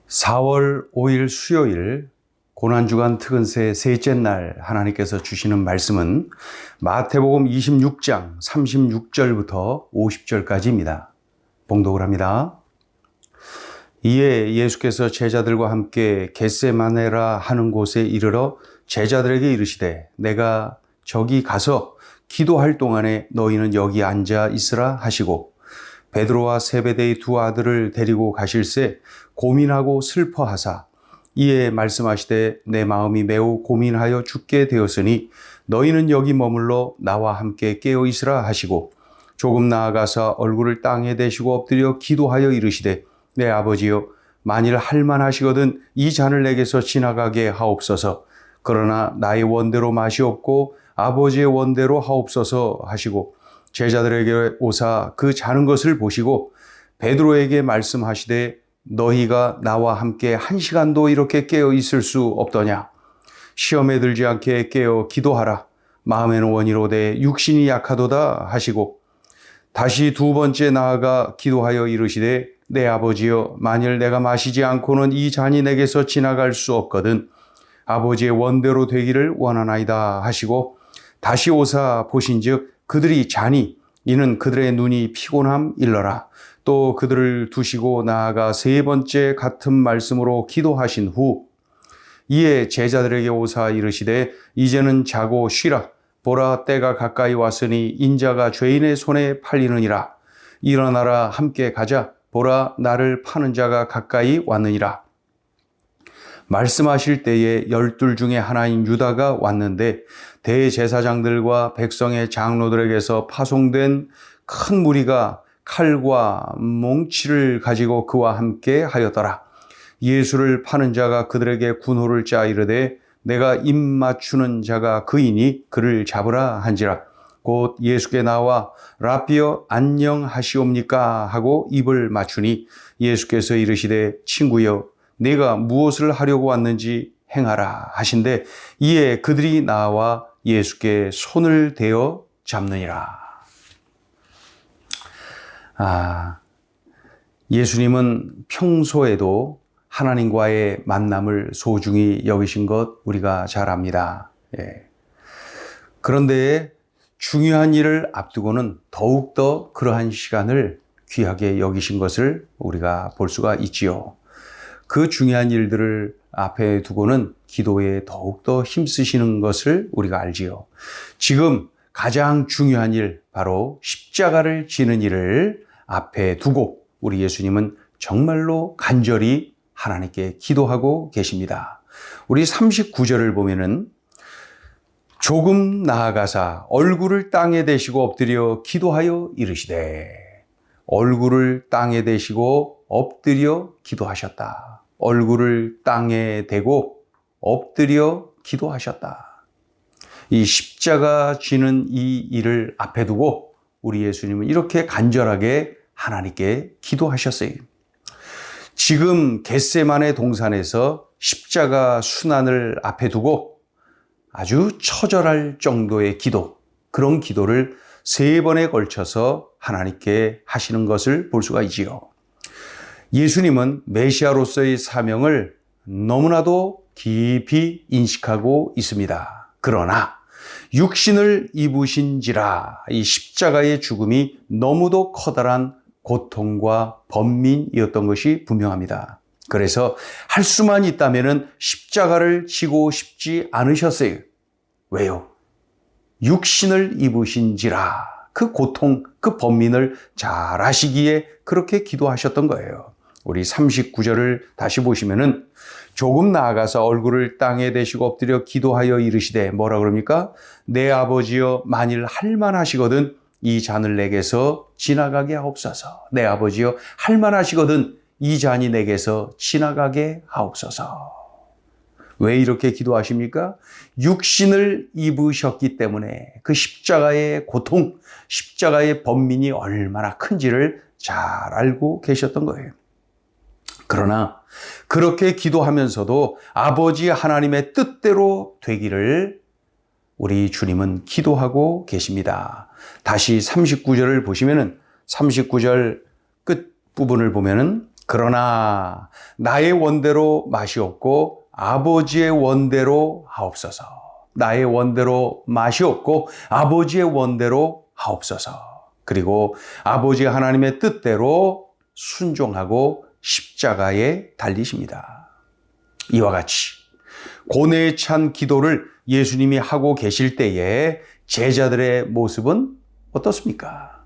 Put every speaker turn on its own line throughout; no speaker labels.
4월 5일 수요일 고난주간 특은세 셋째 날 하나님께서 주시는 말씀은 마태복음 26장 36절부터 50절까지입니다. 봉독을 합니다. 이에 예수께서 제자들과 함께 겟세마네라 하는 곳에 이르러 제자들에게 이르시되 내가 저기 가서 기도할 동안에 너희는 여기 앉아 있으라 하시고 베드로와 세베대의 두 아들을 데리고 가실새 고민하고 슬퍼하사 이에 말씀하시되 내 마음이 매우 고민하여 죽게 되었으니 너희는 여기 머물러 나와 함께 깨어 있으라 하시고 조금 나아가서 얼굴을 땅에 대시고 엎드려 기도하여 이르시되 내 아버지여 만일 할만하시거든 이 잔을 내게서 지나가게 하옵소서. 그러나 나의 원대로 마시옵고 아버지의 원대로 하옵소서 하시고 제자들에게 오사 그 자는 것을 보시고 베드로에게 말씀하시되 너희가 나와 함께 1시간도 이렇게 깨어 있을 수 없더냐. 시험에 들지 않게 깨어 기도하라. 마음에는 원이로되 육신이 약하도다 하시고 다시 두 번째 나아가 기도하여 이르시되 내 아버지여 만일 내가 마시지 않고는 이 잔이 내게서 지나갈 수 없거든 아버지의 원대로 되기를 원하나이다 하시고 다시 오사 보신즉 그들이 자니 이는 그들의 눈이 피곤함 일러라. 또 그들을 두시고 나아가 세 번째 같은 말씀으로 기도하신 후 이에 제자들에게 오사 이르시되 이제는 자고 쉬라. 보라 때가 가까이 왔으니 인자가 죄인의 손에 팔리느니라. 일어나라 함께 가자. 보라 나를 파는 자가 가까이 왔느니라. 말씀하실 때에 12 중에 하나인 유다가 왔는데 대제사장들과 백성의 장로들에게서 파송된 큰 무리가 칼과 몽치를 가지고 그와 함께 하였더라. 예수를 파는 자가 그들에게 군호를 짜 이르되 내가 입 맞추는 자가 그이니 그를 잡으라 한지라. 곧 예수께 나와 라삐여 안녕하시옵니까 하고 입을 맞추니 예수께서 이르시되 친구여 네가 무엇을 하려고 왔는지 행하라 하신대 이에 그들이 나와 예수께 손을 대어 잡느니라. 예수님은 평소에도 하나님과의 만남을 소중히 여기신 것 우리가 잘 압니다. 그런데 중요한 일을 앞두고는 더욱더 그러한 시간을 귀하게 여기신 것을 우리가 볼 수가 있지요. 그 중요한 일들을 앞에 두고는 기도에 더욱더 힘쓰시는 것을 우리가 알지요. 지금 가장 중요한 일, 바로 십자가를 지는 일을 앞에 두고 우리 예수님은 정말로 간절히 하나님께 기도하고 계십니다. 우리 39절을 보면은 조금 나아가사 얼굴을 땅에 대시고 엎드려 기도하여 이르시되 얼굴을 땅에 대시고 엎드려 기도하셨다. 얼굴을 땅에 대고 엎드려 기도하셨다. 이 십자가 지는 이 일을 앞에 두고 우리 예수님은 이렇게 간절하게 하나님께 기도하셨어요. 지금 겟세마네 동산에서 십자가 순환을 앞에 두고 아주 처절할 정도의 기도, 그런 기도를 3번에 걸쳐서 하나님께 하시는 것을 볼 수가 있지요. 예수님은 메시아로서의 사명을 너무나도 깊이 인식하고 있습니다. 그러나 육신을 입으신지라 이 십자가의 죽음이 너무도 커다란 고통과 번민이었던 것이 분명합니다. 그래서 할 수만 있다면 십자가를 지고 싶지 않으셨어요. 왜요? 육신을 입으신지라 그 고통, 그 번민을 잘 아시기에 그렇게 기도하셨던 거예요. 우리 39절을 다시 보시면은 조금 나아가서 얼굴을 땅에 대시고 엎드려 기도하여 이르시되 뭐라 그럽니까? 내 아버지여 만일 할만하시거든 이 잔을 내게서 지나가게 하옵소서. 내 아버지여 할만하시거든 이 잔이 내게서 지나가게 하옵소서. 왜 이렇게 기도하십니까? 육신을 입으셨기 때문에 그 십자가의 고통, 십자가의 번민이 얼마나 큰지를 잘 알고 계셨던 거예요. 그러나 그렇게 기도하면서도 아버지 하나님의 뜻대로 되기를 우리 주님은 기도하고 계십니다. 다시 39절을 보시면은 39절 끝 부분을 보면은 그러나 나의 원대로 마시옵고 아버지의 원대로 하옵소서. 나의 원대로 마시옵고 아버지의 원대로 하옵소서. 그리고 아버지 하나님의 뜻대로 순종하고 십자가에 달리십니다. 이와 같이 고뇌에 찬 기도를 예수님이 하고 계실 때에 제자들의 모습은 어떻습니까?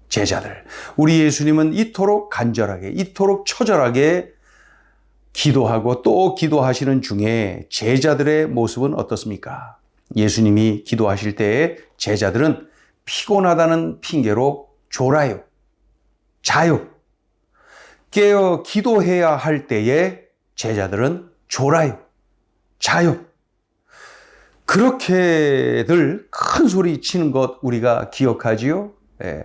제자들, 우리 예수님은 이토록 간절하게, 이토록 처절하게 기도하고 또 기도하시는 중에 제자들의 모습은 어떻습니까? 예수님이 기도하실 때에 제자들은 피곤하다는 핑계로 졸아요, 자요. 깨어 기도해야 할 때에 제자들은 졸아요, 자요. 그렇게들 큰 소리 치는 것 우리가 기억하지요?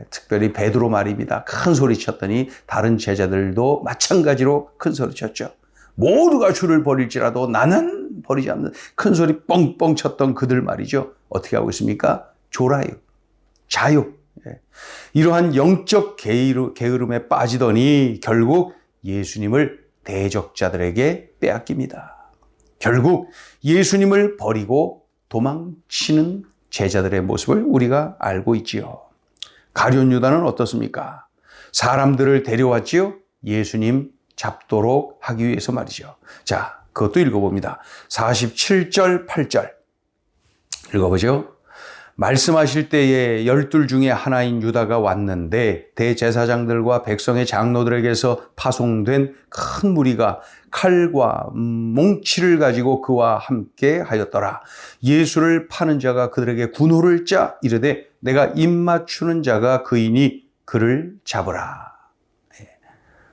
특별히 베드로 말입니다. 큰 소리 쳤더니 다른 제자들도 마찬가지로 큰 소리 쳤죠. 모두가 주를 버릴지라도 나는 버리지 않는, 큰 소리 뻥뻥 쳤던 그들 말이죠. 어떻게 하고 있습니까? 졸아요, 자요. 이러한 영적 게으름에 빠지더니 결국 예수님을 대적자들에게 빼앗깁니다. 결국 예수님을 버리고 도망치는 제자들의 모습을 우리가 알고 있지요. 가룟 유다는 어떻습니까? 사람들을 데려왔지요. 예수님 잡도록 하기 위해서 말이죠. 자, 그것도 읽어봅니다. 47절, 8절 읽어보죠. 말씀하실 때에 12 중에 하나인 유다가 왔는데 대제사장들과 백성의 장로들에게서 파송된 큰 무리가 칼과 몽치를 가지고 그와 함께 하였더라. 예수를 파는 자가 그들에게 군호를 짜 이르되 내가 입 맞추는 자가 그이니 그를 잡으라.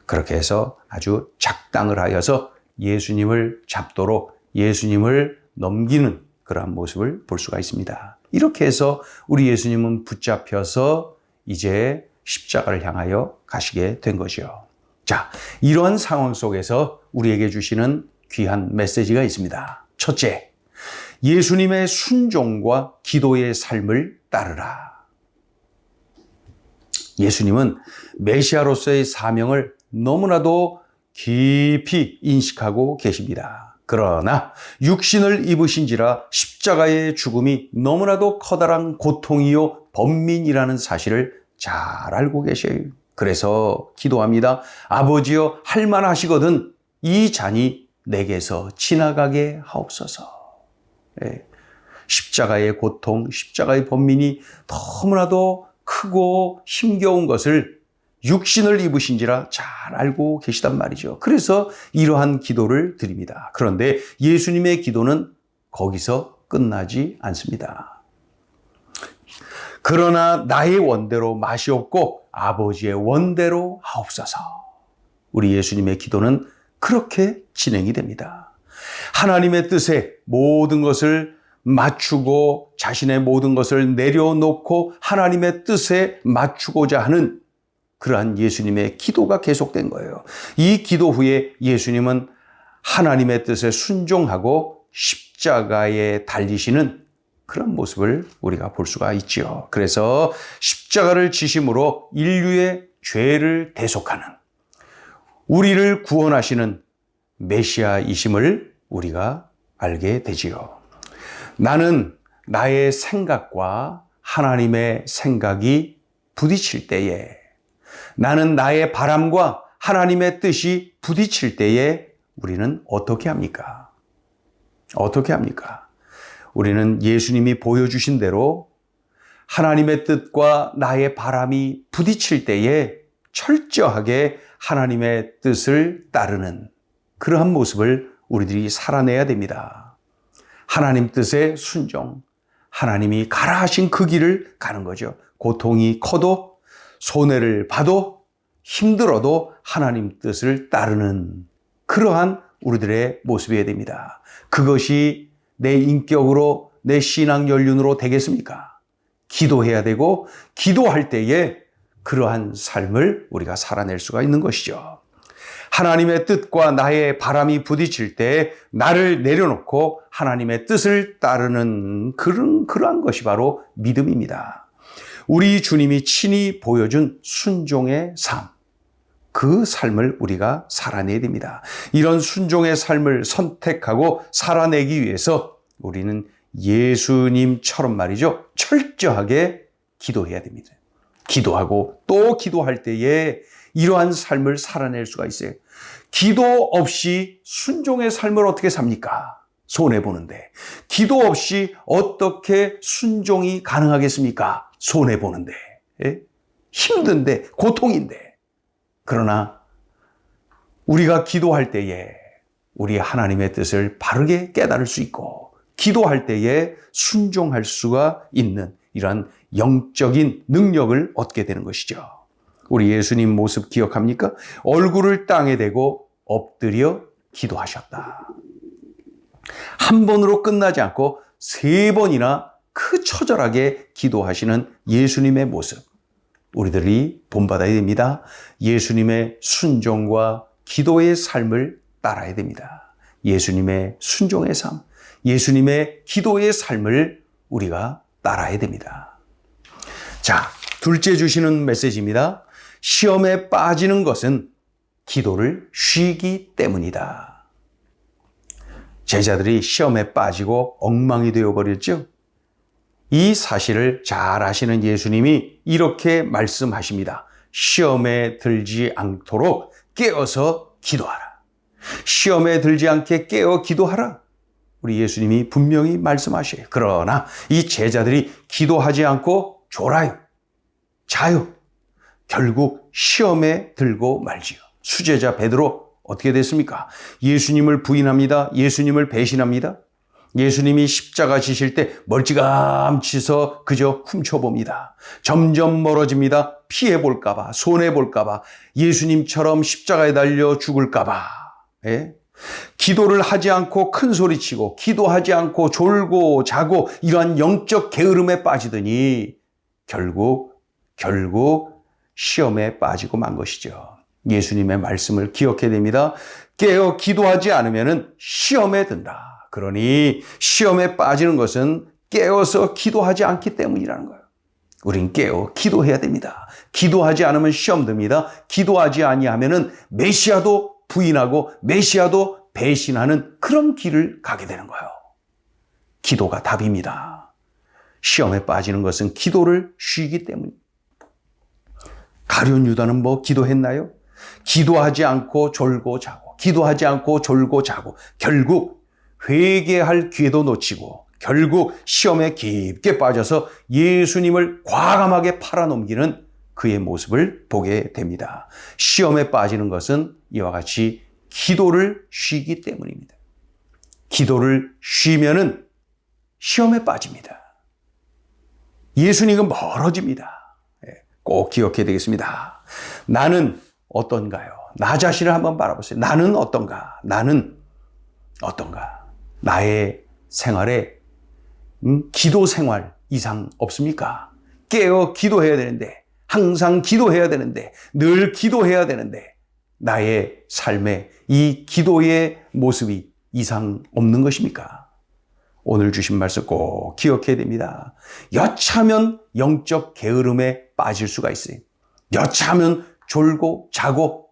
그렇게 해서 아주 작당을 하여서 예수님을 잡도록 예수님을 넘기는 그러한 모습을 볼 수가 있습니다. 이렇게 해서 우리 예수님은 붙잡혀서 이제 십자가를 향하여 가시게 된 거죠. 자, 이런 상황 속에서 우리에게 주시는 귀한 메시지가 있습니다. 첫째, 예수님의 순종과 기도의 삶을 따르라. 예수님은 메시아로서의 사명을 너무나도 깊이 인식하고 계십니다. 그러나 육신을 입으신지라 십자가의 죽음이 너무나도 커다란 고통이요 번민이라는 사실을 잘 알고 계셔요. 그래서 기도합니다. 아버지여 할만하시거든 이 잔이 내게서 지나가게 하옵소서. 십자가의 고통, 십자가의 번민이 너무나도 크고 힘겨운 것을 육신을 입으신지라 잘 알고 계시단 말이죠. 그래서 이러한 기도를 드립니다. 그런데 예수님의 기도는 거기서 끝나지 않습니다. 그러나 나의 원대로 마시옵고 아버지의 원대로 하옵소서. 우리 예수님의 기도는 그렇게 진행이 됩니다. 하나님의 뜻에 모든 것을 맞추고 자신의 모든 것을 내려놓고 하나님의 뜻에 맞추고자 하는 그러한 예수님의 기도가 계속된 거예요. 이 기도 후에 예수님은 하나님의 뜻에 순종하고 십자가에 달리시는 그런 모습을 우리가 볼 수가 있죠. 그래서 십자가를 지심으로 인류의 죄를 대속하는, 우리를 구원하시는 메시아이심을 우리가 알게 되지요. 나는 나의 생각과 하나님의 생각이 부딪힐 때에, 나는 나의 바람과 하나님의 뜻이 부딪힐 때에 우리는 어떻게 합니까? 어떻게 합니까? 우리는 예수님이 보여주신 대로 하나님의 뜻과 나의 바람이 부딪힐 때에 철저하게 하나님의 뜻을 따르는 그러한 모습을 우리들이 살아내야 됩니다. 하나님 뜻의 순종, 하나님이 가라 하신 그 길을 가는 거죠. 고통이 커도 손해를 봐도 힘들어도 하나님 뜻을 따르는 그러한 우리들의 모습이어야 됩니다. 그것이 내 인격으로 내 신앙 연륜으로 되겠습니까? 기도해야 되고 기도할 때에 그러한 삶을 우리가 살아낼 수가 있는 것이죠. 하나님의 뜻과 나의 바람이 부딪힐 때 나를 내려놓고 하나님의 뜻을 따르는 그러한 것이 바로 믿음입니다. 우리 주님이 친히 보여준 순종의 삶. 그 삶을 우리가 살아내야 됩니다. 이런 순종의 삶을 선택하고 살아내기 위해서 우리는 예수님처럼 말이죠. 철저하게 기도해야 됩니다. 기도하고 또 기도할 때에 이러한 삶을 살아낼 수가 있어요. 기도 없이 순종의 삶을 어떻게 삽니까? 손해보는데. 기도 없이 어떻게 순종이 가능하겠습니까? 손해보는데. 예? 힘든데, 고통인데. 그러나 우리가 기도할 때에 우리 하나님의 뜻을 바르게 깨달을 수 있고 기도할 때에 순종할 수가 있는 이러한 영적인 능력을 얻게 되는 것이죠. 우리 예수님 모습 기억합니까? 얼굴을 땅에 대고 엎드려 기도하셨다. 한 번으로 끝나지 않고 3번이나 처절하게 기도하시는 예수님의 모습. 우리들이 본받아야 됩니다. 예수님의 순종과 기도의 삶을 따라야 됩니다. 예수님의 순종의 삶, 예수님의 기도의 삶을 우리가 따라야 됩니다. 자, 둘째 주시는 메시지입니다. 시험에 빠지는 것은 기도를 쉬기 때문이다. 제자들이 시험에 빠지고 엉망이 되어버렸죠. 이 사실을 잘 아시는 예수님이 이렇게 말씀하십니다. 시험에 들지 않도록 깨어서 기도하라. 시험에 들지 않게 깨어 기도하라. 우리 예수님이 분명히 말씀하셔요. 그러나 이 제자들이 기도하지 않고 졸아요. 자요. 결국 시험에 들고 말지요. 수제자 베드로 어떻게 됐습니까? 예수님을 부인합니다. 예수님을 배신합니다. 예수님이 십자가 지실 때 멀찌감치서 그저 훔쳐봅니다. 점점 멀어집니다. 피해볼까봐, 손해볼까봐, 예수님처럼 십자가에 달려 죽을까봐. 예? 기도를 하지 않고 큰 소리치고 기도하지 않고 졸고 자고 이러한 영적 게으름에 빠지더니 결국 시험에 빠지고 만 것이죠. 예수님의 말씀을 기억해야 됩니다. 깨어 기도하지 않으면 시험에 든다. 그러니 시험에 빠지는 것은 깨어서 기도하지 않기 때문이라는 거예요. 우린 깨어 기도해야 됩니다. 기도하지 않으면 시험 듭니다. 기도하지 아니하면은 메시아도 부인하고 메시아도 배신하는 그런 길을 가게 되는 거예요. 기도가 답입니다. 시험에 빠지는 것은 기도를 쉬기 때문입니다. 가룟 유다는 뭐 기도했나요? 기도하지 않고 졸고 자고 기도하지 않고 졸고 자고 결국 회개할 기회도 놓치고 결국 시험에 깊게 빠져서 예수님을 과감하게 팔아넘기는 그의 모습을 보게 됩니다. 시험에 빠지는 것은 이와 같이 기도를 쉬기 때문입니다. 기도를 쉬면은 시험에 빠집니다. 예수님은 멀어집니다. 꼭 기억해야 되겠습니다. 나는 어떤가요? 나 자신을 한번 바라보세요. 나는 어떤가? 나는 어떤가? 나의 생활에 기도 생활 이상 없습니까? 깨어 기도해야 되는데, 항상 기도해야 되는데, 늘 기도해야 되는데 나의 삶에 이 기도의 모습이 이상 없는 것입니까? 오늘 주신 말씀 꼭 기억해야 됩니다. 여차하면 영적 게으름에 빠질 수가 있어요. 여차하면 졸고 자고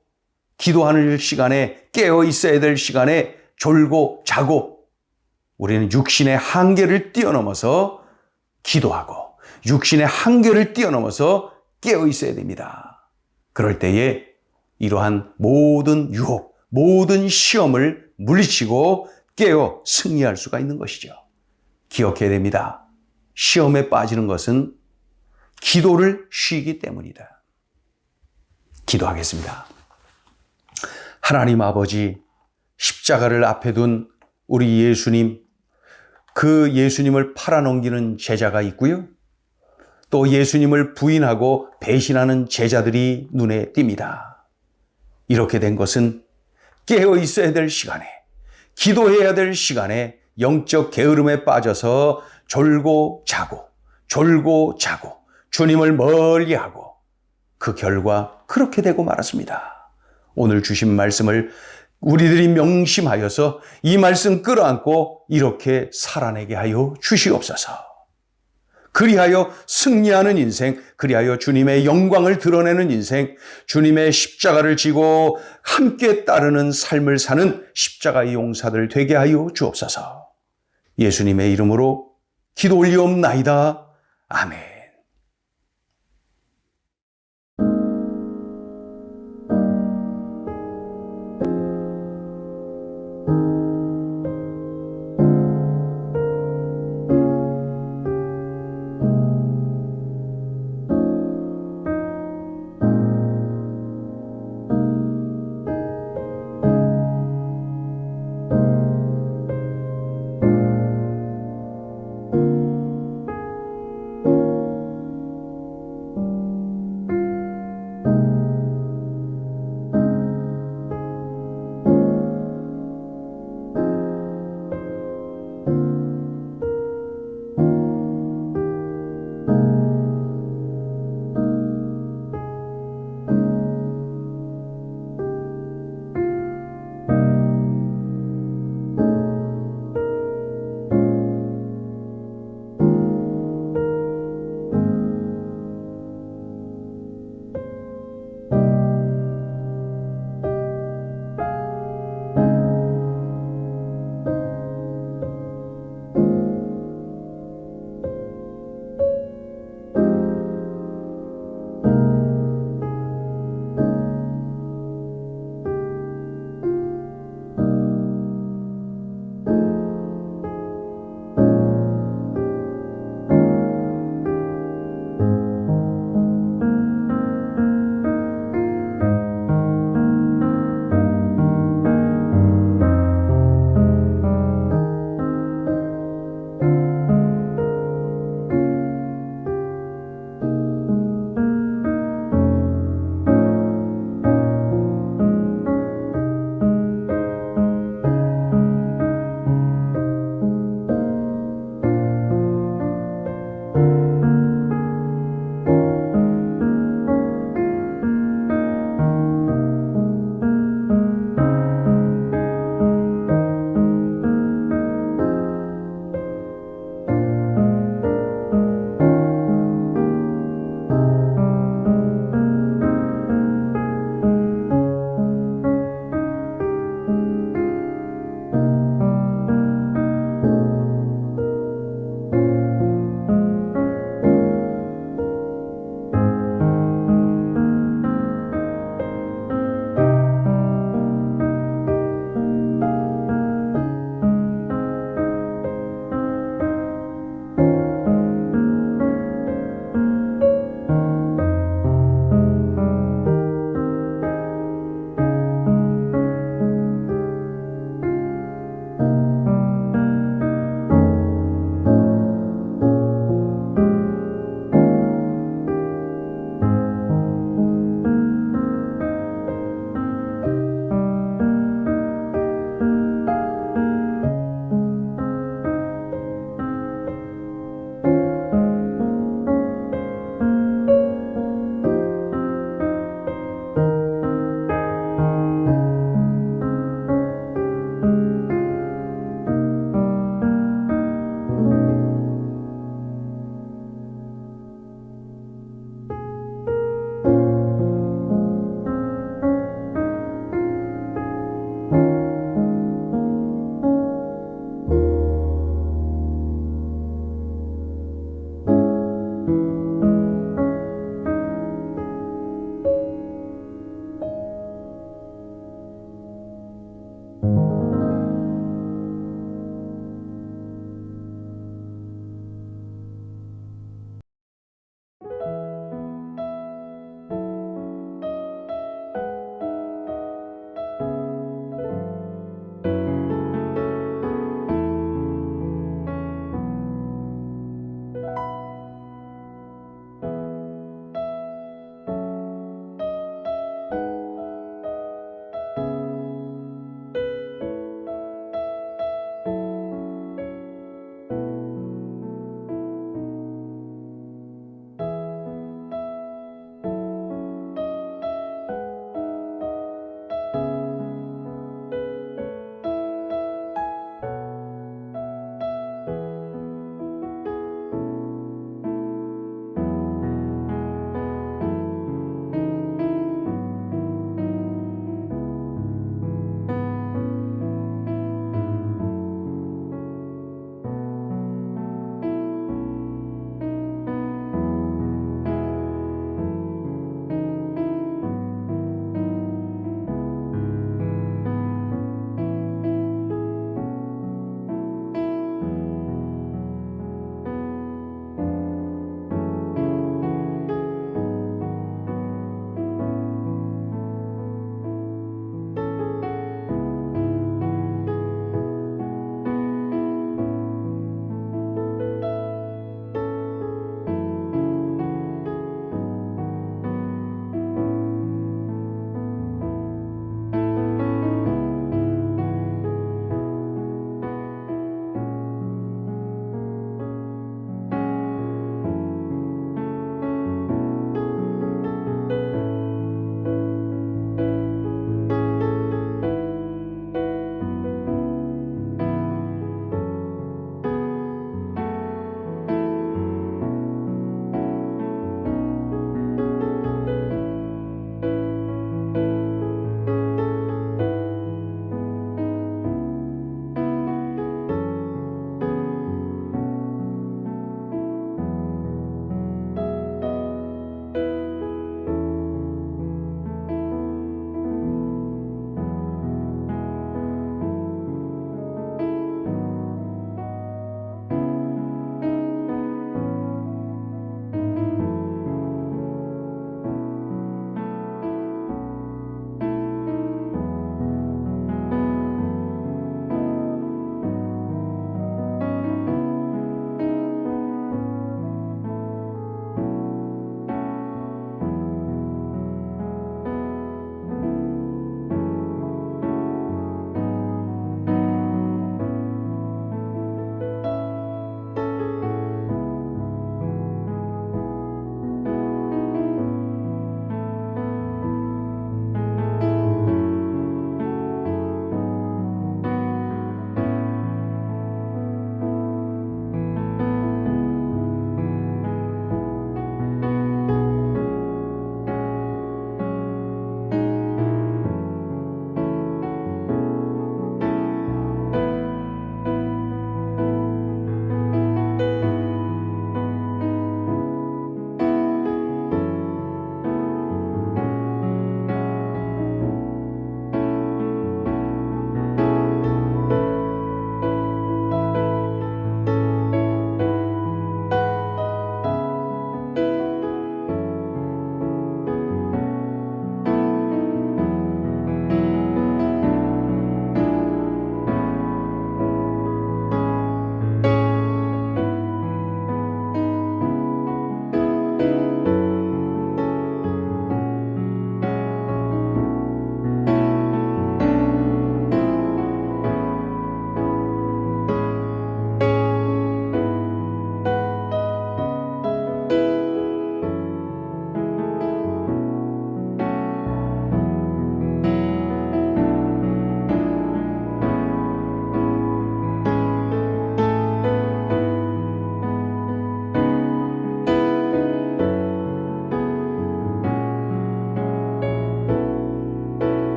기도하는 시간에 깨어 있어야 될 시간에 졸고 자고 우리는 육신의 한계를 뛰어넘어서 기도하고 육신의 한계를 뛰어넘어서 깨어 있어야 됩니다. 그럴 때에 이러한 모든 유혹, 모든 시험을 물리치고 깨어 승리할 수가 있는 것이죠. 기억해야 됩니다. 시험에 빠지는 것은 기도를 쉬기 때문이다. 기도하겠습니다. 하나님 아버지, 십자가를 앞에 둔 우리 예수님, 그 예수님을 팔아넘기는 제자가 있고요. 또 예수님을 부인하고 배신하는 제자들이 눈에 띕니다. 이렇게 된 것은 깨어 있어야 될 시간에, 기도해야 될 시간에 영적 게으름에 빠져서 졸고 자고 주님을 멀리하고 그 결과 그렇게 되고 말았습니다. 오늘 주신 말씀을 우리들이 명심하여서 이 말씀 끌어안고 이렇게 살아내게 하여 주시옵소서. 그리하여 승리하는 인생, 그리하여 주님의 영광을 드러내는 인생, 주님의 십자가를 지고 함께 따르는 삶을 사는 십자가의 용사들 되게 하여 주옵소서. 예수님의 이름으로 기도 올리옵나이다. 아멘.